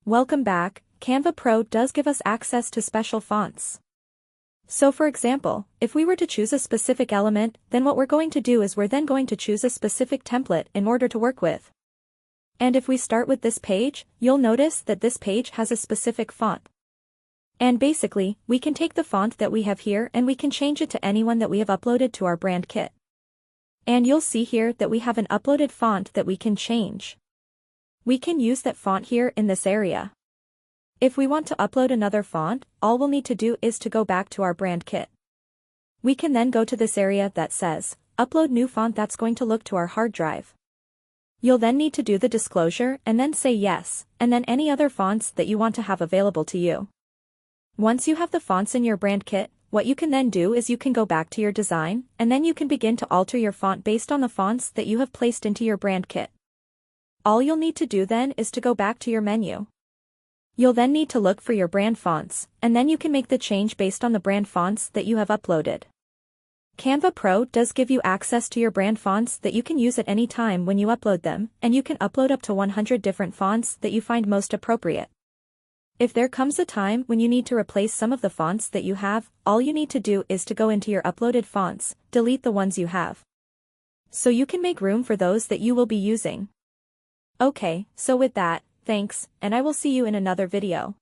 Welcome back. Canva Pro does give us access to special fonts. So for example, if we were to choose a specific element, then what we're going to do is we're then going to choose a specific template in order to work with. And if we start with this page, you'll notice that this page has a specific font. And basically, we can take the font that we have here and we can change it to anyone that we have uploaded to our brand kit. And you'll see here that we have an uploaded font that we can change. We can use that font here in this area. If we want to upload another font, all we'll need to do is to go back to our brand kit. We can then go to this area that says, Upload new font that's going to look to our hard drive. You'll then need to do the disclosure and then say yes, and then any other fonts that you want to have available to you. Once you have the fonts in your brand kit, what you can then do is you can go back to your design, and then you can begin to alter your font based on the fonts that you have placed into your brand kit. All you'll need to do then is to go back to your menu. You'll then need to look for your brand fonts, and then you can make the change based on the brand fonts that you have uploaded. Canva Pro does give you access to your brand fonts that you can use at any time when you upload them, and you can upload up to 100 different fonts that you find most appropriate. If there comes a time when you need to replace some of the fonts that you have, all you need to do is to go into your uploaded fonts, delete the ones you have, so you can make room for those that you will be using. Okay, so with that, thanks, and I will see you in another video.